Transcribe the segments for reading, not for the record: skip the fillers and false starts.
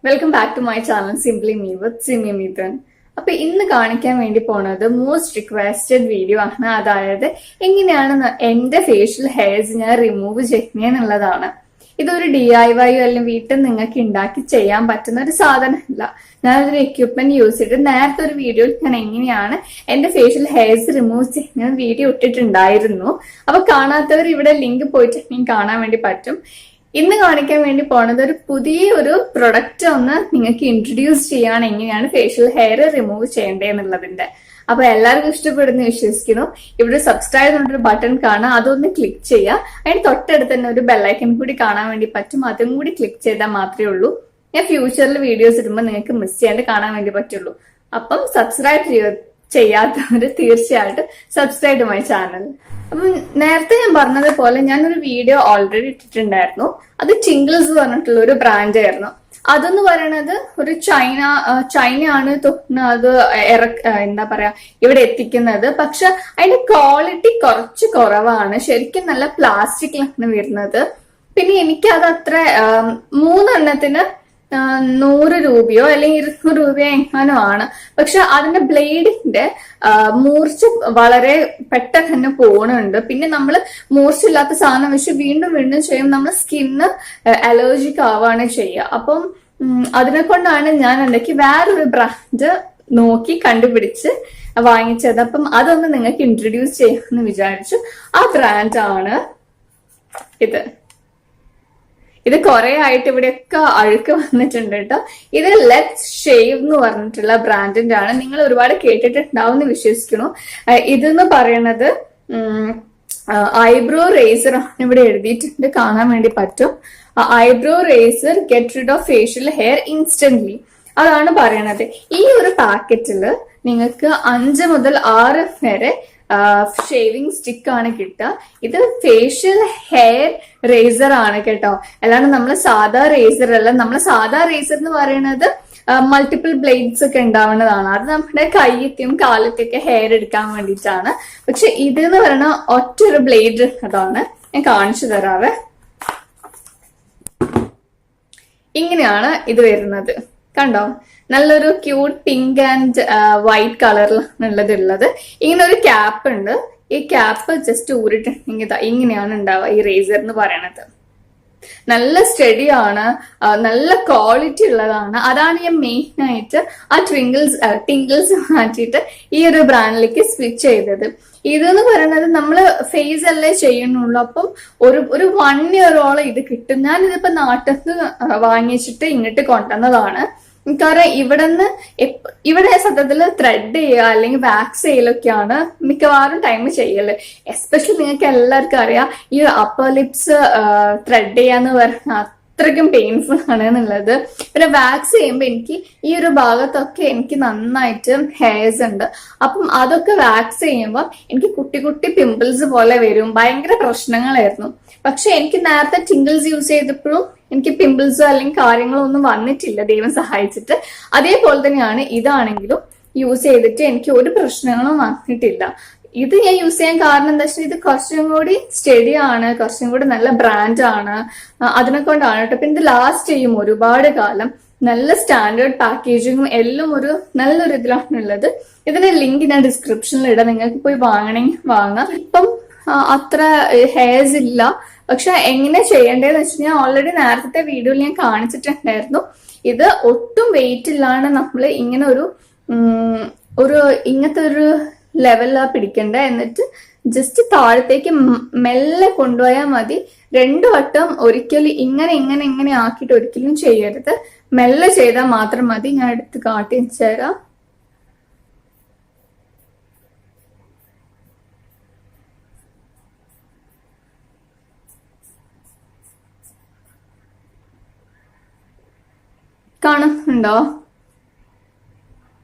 Welcome back to my channel simply me with Simi Mithun. അപ്പൊ ഇന്ന് കാണിക്കാൻ വേണ്ടി പോണത് മോസ്റ്റ് റിക്വസ്റ്റഡ് വീഡിയോ ആണ്. അതായത് എങ്ങനെയാണ് എന്റെ ഫേഷ്യൽ ഹെയർസ് ഞാൻ റിമൂവ് ചെയ്യുന്നതെന്നുള്ളതാണ്. ഇതൊരു DIY അല്ലെങ്കിൽ വീട്ടിൽ നിങ്ങൾക്ക് ഉണ്ടാക്കി ചെയ്യാൻ പറ്റുന്ന ഒരു സാധനമല്ല. ഞാനൊരു എക്യുപ്മെന്റ് യൂസ് ചെയ്തിട്ട് നേരത്തെ ഒരു വീഡിയോയിൽ ഞാൻ എങ്ങനെയാണ് എന്റെ ഫേഷ്യൽ ഹെയർസ് റിമൂവ് ചെയ്യുന്ന വീഡിയോ ഇട്ടിട്ടുണ്ടായിരുന്നു. അപ്പൊ കാണാത്തവർ ഇവിടെ ലിങ്ക് പോയിട്ട് കാണാൻ വേണ്ടി പറ്റും. ഇന്ന് കാണിക്കാൻ വേണ്ടി പോണത് ഒരു പുതിയ ഒരു പ്രൊഡക്റ്റ് ഒന്ന് നിങ്ങൾക്ക് ഇൻട്രൊഡ്യൂസ് ചെയ്യാണ് എങ്ങനെയാണ് ഫേഷ്യൽ ഹെയർ റിമൂവ് ചെയ്യേണ്ടതെന്നുള്ളതിന്റെ. അപ്പൊ എല്ലാവർക്കും ഇഷ്ടപ്പെടുന്നു വിശ്വസിക്കുന്നു. ഇവിടെ സബ്സ്ക്രൈബ് എന്നൊരു ബട്ടൺ കാണാം, അതൊന്ന് ക്ലിക്ക് ചെയ്യുക. അതിന് തൊട്ടടുത്ത് തന്നെ ഒരു ബെല്ലൈക്കൺ കൂടി കാണാൻ വേണ്ടി പറ്റും, അതും കൂടി ക്ലിക്ക് ചെയ്താൽ മാത്രമേ ഉള്ളൂ ഞാൻ ഫ്യൂച്ചറിൽ വീഡിയോസ് ഇടുമ്പോൾ നിങ്ങൾക്ക് മിസ് ചെയ്യാണ്ട് കാണാൻ വേണ്ടി പറ്റുള്ളൂ. അപ്പം സബ്സ്ക്രൈബ് ചെയ്യാത്തവര് തീർച്ചയായിട്ടും സബ്സ്ക്രൈബ് ടു മൈ ചാനൽ. അപ്പം നേരത്തെ ഞാൻ പറഞ്ഞതുപോലെ ഞാനൊരു വീഡിയോ ഓൾറെഡി ഇട്ടിട്ടുണ്ടായിരുന്നു. അത് ടിങ്കിൾസ് പറഞ്ഞിട്ടുള്ള ഒരു ബ്രാൻഡ് ആയിരുന്നു. അതെന്ന് പറയണത് ഒരു ചൈനയാണ് അത് എന്താ പറയാ ഇവിടെ എത്തിക്കുന്നത്. പക്ഷെ അതിന്റെ ക്വാളിറ്റി കുറച്ച് കുറവാണ്. ശരിക്കും നല്ല പ്ലാസ്റ്റിക്കിലാണ് വരുന്നത്. പിന്നെ എനിക്കത് അത്ര 3 എണ്ണത്തിന് 100 രൂപയോ അല്ലെങ്കിൽ 200 രൂപയോ എങ്ങാനോ ആണ്. പക്ഷെ അതിന്റെ ബ്ലേഡിന്റെ മൂർച്ച വളരെ പെട്ടെന്ന് തന്നെ പോണുണ്ട്. പിന്നെ നമ്മൾ മൂർച്ചയില്ലാത്ത സാധനം വെച്ച് വീണ്ടും വീണ്ടും ചെയ്യുമ്പോൾ നമ്മുടെ സ്കിന്ന് അലർജിക് ആവാണ് ചെയ്യുക. അപ്പം അതിനെ കൊണ്ടാണ് ഞാൻ എന്തൊക്കെ വേറൊരു ബ്രാൻഡ് നോക്കി കണ്ടുപിടിച്ച് വാങ്ങിച്ചത്. അപ്പം അതൊന്ന് നിങ്ങൾക്ക് ഇൻട്രൊഡ്യൂസ് ചെയ്യാമെന്ന് വിചാരിച്ചു. ആ ബ്രാൻഡാണ് ഇത് കുറെ ആയിട്ട് ഇവിടെയൊക്കെ അഴുക്ക് വന്നിട്ടുണ്ട് കേട്ടോ. ഇത് ലെറ്റ്സ് ഷേവ് എന്ന് പറഞ്ഞിട്ടുള്ള ബ്രാൻഡിന്റെ ആണ്. നിങ്ങൾ ഒരുപാട് കേട്ടിട്ടുണ്ടാവും എന്ന് വിശ്വസിക്കുന്നു. ഇതെന്ന് പറയണത് ഐബ്രോ റേസർ ആണ് ഇവിടെ എഴുതിയിട്ടുണ്ട്, കാണാൻ വേണ്ടി പറ്റും. Eyebrow razor get rid of facial hair instantly, അതാണ് പറയണത്. ഈ ഒരു പാക്കറ്റില് നിങ്ങൾക്ക് 5 മുതൽ 6 വരെ ഷേവിംഗ് സ്റ്റിക്ക് ആണ് കിട്ടുക. ഇത് ഫേഷ്യൽ ഹെയർ റേസർ ആണ് കേട്ടോ, അല്ലാണ്ട് നമ്മള് സാധാ റേസർ അല്ല. നമ്മള് സാധാ റേസർ എന്ന് പറയുന്നത് മൾട്ടിപ്പിൾ ബ്ലേഡ്സ് ഒക്കെ ഉണ്ടാവുന്നതാണ്. അത് നമ്മുടെ കൈയ്യത്തെയും കാലത്തെയൊക്കെ ഹെയർ എടുക്കാൻ വേണ്ടിയിട്ടാണ്. പക്ഷെ ഇത് എന്ന് പറയുന്ന ഒറ്റൊരു ബ്ലേഡ് അതാണ്. ഞാൻ കാണിച്ചു തരാവേ. ഇങ്ങനെയാണ് ഇത് വരുന്നത്, കണ്ടോ? നല്ലൊരു ക്യൂട്ട് പിങ്ക് ആൻഡ് വൈറ്റ് കളറിലാണുള്ളത്. ഇങ്ങനെ ഒരു ക്യാപ്പ് ഉണ്ട്. ഈ ക്യാപ്പ് ജസ്റ്റ് ഊരിട്ടുണ്ടെങ്കിൽ ഇങ്ങനെയാണ് ഉണ്ടാവുക ഈ റേസർ എന്ന് പറയണത്. നല്ല സ്റ്റഡി ആണ്, നല്ല ക്വാളിറ്റി ഉള്ളതാണ്. അതാണ് ഞാൻ മെയിൻ ആയിട്ട് ആ ടിങ്കിൾസ് മാറ്റിയിട്ട് ഈ ഒരു ബ്രാൻഡിലേക്ക് സ്വിച്ച് ചെയ്തത്. ഇതെന്ന് പറയുന്നത് നമ്മള് ഫേസ് അല്ലേ ചെയ്യുന്നുള്ളൂ. അപ്പം ഒരു 1 ഇയറോളം ഇത് കിട്ടും. ഞാൻ ഇതിപ്പോ നാട്ടിൽ നിന്ന് വാങ്ങിച്ചിട്ട് ഇങ്ങോട്ട് കൊണ്ടുവന്നതാണ്. കാരണം ഇവിടെ സത്യത്തില് ത്രെഡ് ചെയ്യുക അല്ലെങ്കിൽ വാക്സ് ചെയ്യലൊക്കെയാണ് മിക്കവാറും ടൈം ചെയ്യല്. എസ്പെഷ്യലി നിങ്ങൾക്ക് എല്ലാവർക്കും അറിയാം ഈ അപ്പർ ലിപ്സ് ത്രെഡ് ചെയ്യാന്ന് പറഞ്ഞാൽ അത്രയ്ക്കും പെയിൻഫുൾ ആണ് എന്നുള്ളത്. പിന്നെ വാക്സ് ചെയ്യുമ്പോൾ എനിക്ക് ഈ ഒരു ഭാഗത്തൊക്കെ എനിക്ക് നന്നായിട്ട് ഹെയർസ് ഉണ്ട്. അപ്പം അതൊക്കെ വാക്സ് ചെയ്യുമ്പോൾ എനിക്ക് കുട്ടി കുട്ടി പിമ്പിൾസ് പോലെ വരും. ഭയങ്കര പ്രശ്നങ്ങളായിരുന്നു. പക്ഷെ എനിക്ക് നേരത്തെ ടിങ്കിൾസ് യൂസ് ചെയ്തപ്പോഴും എനിക്ക് പിമ്പിൾസോ അല്ലെങ്കിൽ കാര്യങ്ങളോ ഒന്നും വന്നിട്ടില്ല, ദൈവം സഹായിച്ചിട്ട്. അതേപോലെ തന്നെയാണ് ഇതാണെങ്കിലും യൂസ് ചെയ്തിട്ട് എനിക്ക് ഒരു പ്രശ്നങ്ങളും വന്നിട്ടില്ല. ഇത് ഞാൻ യൂസ് ചെയ്യാൻ കാരണം എന്താ വെച്ചാൽ ഇത് കുറച്ചും കൂടി സ്റ്റഡി ആണ്, കുറച്ചും കൂടി നല്ല ബ്രാൻഡ് ആണ്. അതിനെ കൊണ്ടാണ് കേട്ടോ. പിന്നെ ഇത് ലാസ്റ്റ് ചെയ്യും ഒരുപാട് കാലം. നല്ല സ്റ്റാൻഡേർഡ് പാക്കേജിങ്ങും എല്ലാം ഒരു നല്ലൊരു ഇതിലാണുള്ളത്. ഇതിന്റെ ലിങ്ക് ഞാൻ ഡിസ്ക്രിപ്ഷനിൽ ഇടാം, നിങ്ങൾക്ക് പോയി വാങ്ങണമെങ്കിൽ വാങ്ങാം. ഇപ്പം അത്ര ഹെയർസ് ഇല്ല. പക്ഷെ എങ്ങനെ ചെയ്യേണ്ടതെന്ന് വെച്ചാൽ ഞാൻ ഓൾറെഡി നേരത്തെ വീഡിയോയിൽ ഞാൻ കാണിച്ചിട്ടുണ്ടായിരുന്നു. ഇത് ഒട്ടും വെയിറ്റ് ഇല്ലാണ് നമ്മൾ ഇങ്ങനെ ഇങ്ങനത്തെ ഒരു ലെവലിലാ പിടിക്കണ്ട. എന്നിട്ട് ജസ്റ്റ് താഴത്തേക്ക് മെല്ലെ കൊണ്ടുപോയാൽ മതി. 2 വട്ടം ഒരിക്കലും ഇങ്ങനെ ആക്കിയിട്ട് ഒരിക്കലും ചെയ്യരുത്. മെല്ലെ ചെയ്താൽ മാത്രം മതി. ഞാൻ എടുത്ത് കാട്ടി തരാം. കാണുന്നുണ്ടോ?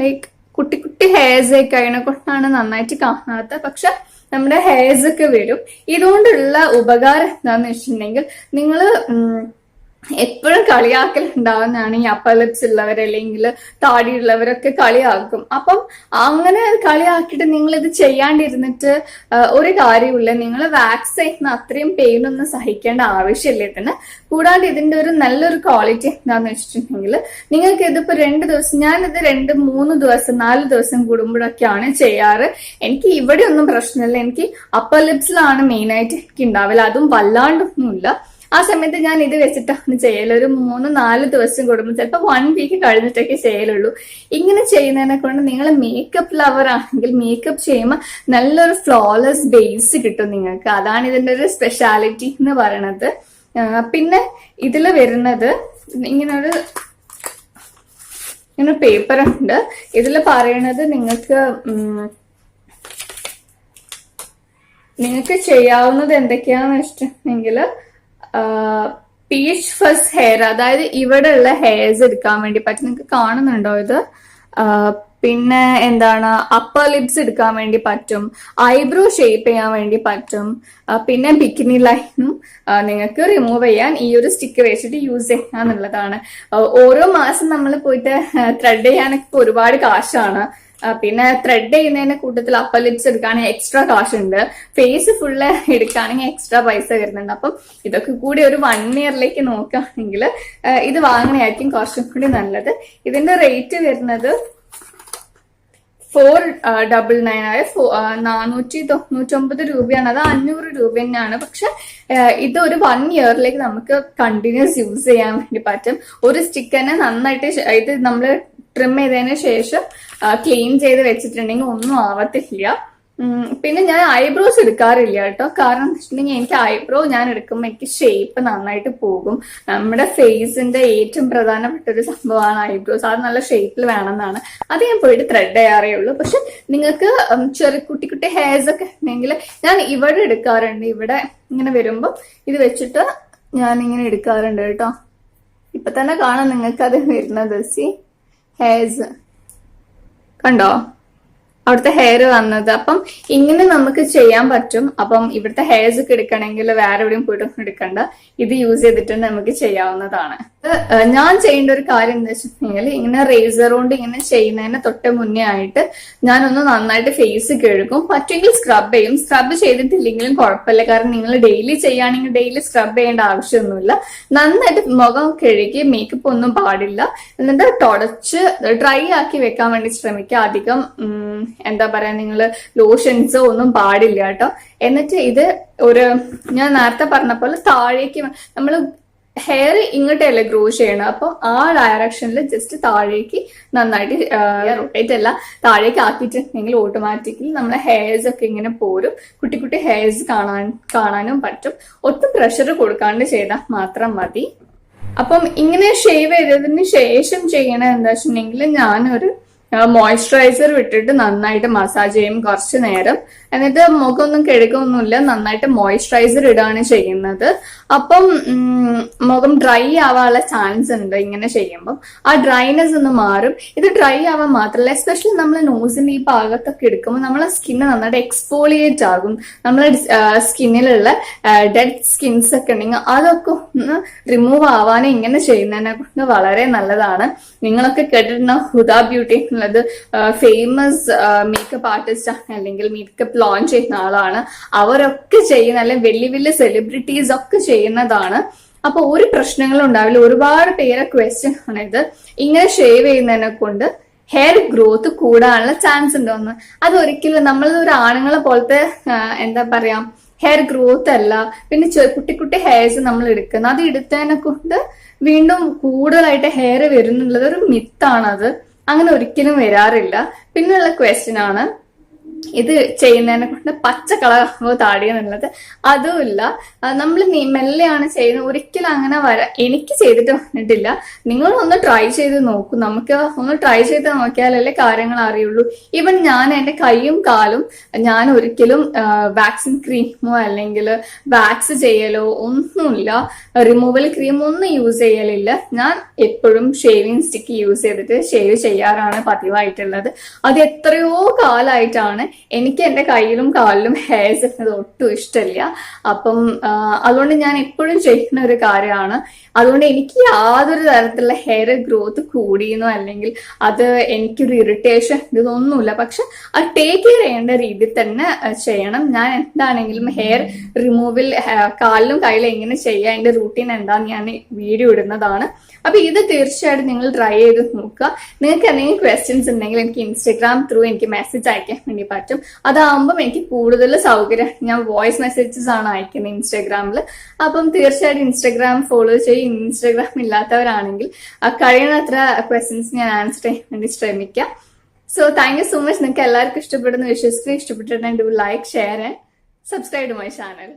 ലൈക്ക് കുട്ടി കുട്ടി ഹെയർസ് ഒക്കെ അതിനെ കൊണ്ടാണ് നന്നായിട്ട് കാണാത്ത. പക്ഷെ നമ്മുടെ ഹെയർസ് ഒക്കെ വരും. ഇതുകൊണ്ടുള്ള ഉപകാരം എന്താന്ന് വെച്ചിട്ടുണ്ടെങ്കിൽ നിങ്ങള് എപ്പോഴും കളിയാക്കൽ ഉണ്ടാവുന്നതാണ് ഈ അപ്പർ ലിപ്സ് ഉള്ളവർ അല്ലെങ്കിൽ താടിയുള്ളവരൊക്കെ കളിയാക്കും. അപ്പം അങ്ങനെ കളിയാക്കിയിട്ട് നിങ്ങൾ ഇത് ചെയ്യാണ്ടിരുന്നിട്ട് ഒരു കാര്യമില്ല. നിങ്ങൾ വാക്സ് ചെയ്യുന്ന അത്രയും പെയിൻ ഒന്നും സഹിക്കേണ്ട ആവശ്യമില്ല ഇതിന്. കൂടാണ്ട് ഇതിന്റെ ഒരു നല്ലൊരു ക്വാളിറ്റി എന്താന്ന് വെച്ചിട്ടുണ്ടെങ്കിൽ നിങ്ങൾക്ക് ഇതിപ്പോ 2 ദിവസം, ഞാനിത് 2, 3 ദിവസം 4 ദിവസം കൂടുമ്പോഴൊക്കെയാണ് ചെയ്യാറ്. എനിക്ക് ഇവിടെ ഒന്നും പ്രശ്നമില്ല. എനിക്ക് അപ്പർ ലിപ്സിലാണ് മെയിൻ ആയിട്ട് എനിക്ക് ഉണ്ടാവില്ല, അതും വല്ലാണ്ടൊന്നുമില്ല. ആ സമയത്ത് ഞാൻ ഇത് വെച്ചിട്ടാണ് ചെയ്യല്. ഒരു 3-4 ദിവസം കൂടുമ്പോൾ, ചിലപ്പോൾ 1 വീക്ക് കഴിഞ്ഞിട്ടൊക്കെ ചെയ്യലുള്ളൂ. ഇങ്ങനെ ചെയ്യുന്നതിനെ കൊണ്ട് നിങ്ങൾ മേക്കപ്പ് ലവർ ആണെങ്കിൽ മേക്കപ്പ് ചെയ്യുമ്പോൾ നല്ലൊരു ഫ്ലോലെസ് ബേസ് കിട്ടും നിങ്ങൾക്ക്. അതാണ് ഇതിന്റെ ഒരു സ്പെഷ്യാലിറ്റി എന്ന് പറയണത്. പിന്നെ ഇതിൽ വരുന്നത് ഇങ്ങനെ പേപ്പർ ഉണ്ട്. ഇതിൽ പറയണത് നിങ്ങൾക്ക് ചെയ്യാവുന്നത് എന്തൊക്കെയാന്ന് വെച്ചിട്ടുണ്ടെങ്കിൽ പീച്ച് ഫസ്റ്റ് ഹെയർ, അതായത് ഇവിടെ ഉള്ള ഹെയർസ് എടുക്കാൻ വേണ്ടി പറ്റും. നിങ്ങൾക്ക് കാണുന്നുണ്ടോ ഇത്? പിന്നെ എന്താണ്, അപ്പർ ലിപ്സ് എടുക്കാൻ വേണ്ടി പറ്റും, ഐബ്രോ ഷേപ്പ് ചെയ്യാൻ വേണ്ടി പറ്റും, പിന്നെ ബിക്കിനി ലൈനും നിങ്ങൾക്ക് റിമൂവ് ചെയ്യാൻ ഈ ഒരു സ്റ്റിക്ക് വെച്ചിട്ട് യൂസ് ചെയ്യാന്നുള്ളതാണ്. ഓരോ മാസം നമ്മൾ പോയിട്ട് ത്രെഡ് ചെയ്യാനൊക്കെ ഒരുപാട് കാശാണ്. പിന്നെ ത്രെഡ് ചെയ്യുന്നതിന്റെ കൂട്ടത്തിൽ അപ്പർ ലിപ്സ് എടുക്കുകയാണെങ്കിൽ എക്സ്ട്രാ കാശുണ്ട്, ഫേസ് ഫുള്ള് എടുക്കുകയാണെങ്കിൽ എക്സ്ട്രാ പൈസ വരുന്നുണ്ട്. അപ്പം ഇതൊക്കെ കൂടി ഒരു 1 ഇയറിലേക്ക് നോക്കുകയാണെങ്കിൽ ഇത് വാങ്ങണയായിരിക്കും കുറച്ചും കൂടി നല്ലത്. ഇതിന്റെ റേറ്റ് വരുന്നത് 499 499 രൂപയാണ്. അത് 500 രൂപ തന്നെയാണ്. പക്ഷെ ഇത് ഒരു 1 ഇയറിലേക്ക് നമുക്ക് കണ്ടിന്യൂസ് യൂസ് ചെയ്യാൻ വേണ്ടി പറ്റും. ഒരു സ്റ്റിക്ക് തന്നെ നന്നായിട്ട് ഇത് നമ്മൾ ട്രിം ചെയ്തതിന് ശേഷം ക്ലീൻ ചെയ്ത് വെച്ചിട്ടുണ്ടെങ്കിൽ ഒന്നും ആവത്തില്ല. പിന്നെ ഞാൻ ഐബ്രോസ് എടുക്കാറില്ല കേട്ടോ. കാരണം വെച്ചിട്ടുണ്ടെങ്കിൽ എനിക്ക് ഐബ്രോ ഞാൻ എടുക്കുമ്പോൾ എനിക്ക് ഷേപ്പ് നന്നായിട്ട് പോകും. നമ്മുടെ ഫേസിന്റെ ഏറ്റവും പ്രധാനപ്പെട്ട ഒരു സംഭവമാണ് ഐബ്രോസ്. അത് നല്ല ഷേപ്പിൽ വേണമെന്നാണ്. അത് ഞാൻ പോയിട്ട് ത്രെഡ് ചെയ്യാറേ ഉള്ളൂ. പക്ഷെ നിങ്ങൾക്ക് കുട്ടി കുട്ടി ഹെയർസ് ഒക്കെ ഉണ്ടെങ്കിൽ ഞാൻ ഇവിടെ എടുക്കാറുണ്ട്. ഇവിടെ ഇങ്ങനെ വരുമ്പോൾ ഇത് വെച്ചിട്ട് ഞാൻ ഇങ്ങനെ എടുക്കാറുണ്ട് കേട്ടോ. ഇപ്പൊ തന്നെ കാണാം നിങ്ങൾക്ക് അത് വരുന്നത്. ഹെയർസ് കണ്ടോ, അവിടുത്തെ ഹെയർ വന്നത്. അപ്പം ഇങ്ങനെ നമുക്ക് ചെയ്യാൻ പറ്റും. അപ്പം ഇവിടുത്തെ ഹെയർസ് ഒക്കെ എടുക്കണമെങ്കിൽ വേറെ എവിടെയും പോയിട്ടൊന്നും എടുക്കണ്ട, ഇത് യൂസ് ചെയ്തിട്ട് നമുക്ക് ചെയ്യാവുന്നതാണ്. ഞാൻ ചെയ്യേണ്ട ഒരു കാര്യം എന്താ വെച്ചിട്ടുണ്ടെങ്കിൽ ഇങ്ങനെ റേസർ കൊണ്ട് ഇങ്ങനെ ചെയ്യുന്നതിന് തൊട്ട് മുന്നേ ആയിട്ട് ഞാനൊന്ന് നന്നായിട്ട് ഫേസ് കഴുകും. പറ്റുമെങ്കിൽ സ്ക്രബ് ചെയ്യും. സ്ക്രബ് ചെയ്തിട്ടില്ലെങ്കിലും കുഴപ്പമില്ല, കാരണം നിങ്ങൾ ഡെയിലി ചെയ്യുകയാണെങ്കിൽ ഡെയിലി സ്ക്രബ് ചെയ്യേണ്ട ആവശ്യമൊന്നുമില്ല. നന്നായിട്ട് മുഖം കഴുകി, മേക്കപ്പ് ഒന്നും പാടില്ല, എന്നിട്ട് തുടച്ച് ഡ്രൈ ആക്കി വെക്കാൻ വേണ്ടി ശ്രമിക്കുക. അധികം എന്താ പറയാ, നിങ്ങള് ലോഷൻസോ ഒന്നും പാടില്ല കേട്ടോ. എന്നിട്ട് ഇത് ഞാൻ നേരത്തെ പറഞ്ഞ പോലെ താഴേക്ക് നമ്മൾ ഹെയർ ഇങ്ങോട്ടല്ലേ ഗ്രോ ചെയ്യണം. അപ്പൊ ആ ഡയറക്ഷനിൽ ജസ്റ്റ് താഴേക്ക് നന്നായിട്ട് റൊട്ടേറ്റ് അല്ല, താഴേക്ക് ആക്കിയിട്ടുണ്ടെങ്കിൽ ഓട്ടോമാറ്റിക്കലി നമ്മളെ ഹെയർസ് ഒക്കെ ഇങ്ങനെ പോരും. കുട്ടി കുട്ടി ഹെയർസ് കാണാനും പറ്റും. ഒട്ടും പ്രഷർ കൊടുക്കാണ്ട് ചെയ്താൽ മാത്രം മതി. അപ്പം ഇങ്ങനെ ഷേവ് ചെയ്തതിന് ശേഷം ചെയ്യണത് എന്താ വെച്ചിട്ടുണ്ടെങ്കിൽ ഞാനൊരു മോയ്സ്ചറൈസർ വിട്ടിട്ട് നന്നായിട്ട് മസാജ് ചെയ്യും കുറച്ചു നേരം. എന്നിട്ട് മുഖമൊന്നും കഴുകൊന്നുമില്ല, നന്നായിട്ട് മോയ്സ്ചറൈസർ ഇടാണ് ചെയ്യുന്നത്. അപ്പം മുഖം ഡ്രൈ ആവാനുള്ള ചാൻസ് ഉണ്ട് ഇങ്ങനെ ചെയ്യുമ്പോൾ. ആ ഡ്രൈനെസ് ഒന്ന് മാറും. ഇത് ഡ്രൈ ആവാൻ മാത്രമല്ല, എസ്പെഷ്യലി നമ്മൾ നോസിന്റെ ഈ ഭാഗത്തൊക്കെ എടുക്കുമ്പോൾ നമ്മളെ സ്കിന്ന് നന്നായിട്ട് എക്സ്ഫോളിയേറ്റ് ആകും. നമ്മളെ സ്കിന്നിലുള്ള ഡെഡ് സ്കിൻസ് ഒക്കെ ഉണ്ടെങ്കിൽ അതൊക്കെ ഒന്ന് റിമൂവ് ആവാനും ഇങ്ങനെ ചെയ്യുന്നതിനെ കൊണ്ട് വളരെ നല്ലതാണ്. നിങ്ങളൊക്കെ കേട്ടിട്ടുണ്ട ഹുദ ബ്യൂട്ടി എന്നുള്ളത് ഫേമസ് മേക്കപ്പ് ആർട്ടിസ്റ്റ് ആണ്, അല്ലെങ്കിൽ മേക്കപ്പ് ലോഞ്ച് ചെയ്യുന്ന ആളാണ്. അവരൊക്കെ ചെയ്യുന്ന, അല്ലെങ്കിൽ വലിയ വലിയ സെലിബ്രിറ്റീസ് ഒക്കെ ചെയ്യുന്നതാണ്. അപ്പൊ ഒരു പ്രശ്നങ്ങളും ഉണ്ടാവില്ല. ഒരുപാട് പേരെ ക്വസ്റ്റ്യൻ ആണ് ഇത്. ഇങ്ങനെ ഷേവ് ചെയ്യുന്നതിനെ കൊണ്ട് ഹെയർ ഗ്രോത്ത് കൂടാനുള്ള ചാൻസ് ഉണ്ടോന്ന്. അതൊരിക്കലും നമ്മളൊരു ആണുങ്ങളെ പോലത്തെ എന്താ പറയാ ഹെയർ ഗ്രോത്ത് അല്ല. പിന്നെ കുട്ടി കുട്ടി ഹെയർസ് നമ്മൾ എടുക്കുന്നത്, അത് എടുത്തതിനെ കൊണ്ട് വീണ്ടും കൂടുതലായിട്ട് ഹെയർ വരുന്നുള്ളത് ഒരു മിത്താണത്. അങ്ങനെ ഒരിക്കലും വരാറില്ല. പിന്നെയുള്ള ക്വസ്റ്റ്യൻ ആണ് ഇത് ചെയ്യുന്നതിനെ കൊണ്ട് പച്ച കളറാകുമ്പോ താടി എന്നുള്ളത്. അതുമില്ല, നമ്മൾ മെല്ലെയാണ് ചെയ്യുന്നത്. ഒരിക്കലും അങ്ങനെ എനിക്ക് ചെയ്തിട്ട് വന്നിട്ടില്ല. നിങ്ങൾ ഒന്ന് ട്രൈ ചെയ്ത് നോക്കൂ. നമുക്ക് ഒന്ന് ട്രൈ ചെയ്ത് നോക്കിയാലല്ലേ കാര്യങ്ങൾ അറിയുള്ളൂ. ഈവൻ ഞാൻ എന്റെ കൈയും കാലും ഞാൻ ഒരിക്കലും വാക്സിൻ ക്രീമോ അല്ലെങ്കിൽ വാക്സ് ചെയ്യലോ ഒന്നുമില്ല, റിമൂവൽ ക്രീം ഒന്നും യൂസ് ചെയ്യലില്ല. ഞാൻ എപ്പോഴും ഷേവിങ് സ്റ്റിക്ക് യൂസ് ചെയ്തിട്ട് ഷേവ് ചെയ്യാറാണ് പതിവായിട്ടുള്ളത്. അത് എത്രയോ കാലമായിട്ടാണ്. എനിക്ക് എന്റെ കയ്യിലും കാലിലും ഹെയർസ് വരുന്നത് ഒട്ടും ഇഷ്ടമില്ല. അപ്പം അതുകൊണ്ട് ഞാൻ എപ്പോഴും ചെയ്യുന്ന ഒരു കാര്യമാണ്. അതുകൊണ്ട് എനിക്ക് യാതൊരു തരത്തിലുള്ള ഹെയർ ഗ്രോത്ത് കൂടിയെന്നോ അല്ലെങ്കിൽ അത് എനിക്കൊരു ഇറിറ്റേഷൻ ഇതൊന്നുമില്ല. പക്ഷെ അത് ടേക്ക് കെയർ ചെയ്യേണ്ട രീതിയിൽ തന്നെ ചെയ്യണം. ഞാൻ എന്താണെങ്കിലും ഹെയർ റിമൂവൽ കാലിലും കയ്യിലും എങ്ങനെ ചെയ്യുക, അതിന്റെ റൂട്ടീൻ എന്താന്ന് ഞാൻ വീഡിയോ ഇടുന്നതാണ്. അപ്പൊ ഇത് തീർച്ചയായിട്ടും നിങ്ങൾ ട്രൈ ചെയ്ത് നോക്കുക. നിങ്ങൾക്ക് എന്തെങ്കിലും ക്വസ്റ്റ്യൻസ് ഉണ്ടെങ്കിൽ എനിക്ക് ഇൻസ്റ്റഗ്രാം ത്രൂ എനിക്ക് മെസ്സേജ് അയക്കാൻ വേണ്ടി പറ്റും. അതാകുമ്പം എനിക്ക് കൂടുതൽ സൗകര്യം. ഞാൻ വോയിസ് മെസ്സേജസ് ആണ് അയക്കുന്നത് ഇൻസ്റ്റഗ്രാമിൽ. അപ്പം തീർച്ചയായിട്ടും ഇൻസ്റ്റഗ്രാം ഫോളോ ചെയ്യും. ഇൻസ്റ്റഗ്രാം ഇല്ലാത്തവരാണെങ്കിൽ കഴിയുന്നത്ര ക്വസ്റ്റ്യൻസ് ഞാൻ ആൻസർ ചെയ്യാൻ വേണ്ടി ശ്രമിക്കാം. So thank you so much. നിങ്ങൾക്ക് എല്ലാവർക്കും ഇഷ്ടപ്പെടുന്ന വിശ്വസിച്ച് ഇഷ്ടപ്പെട്ടിട്ടുണ്ടെങ്കിൽ do like, share and subscribe to my channel.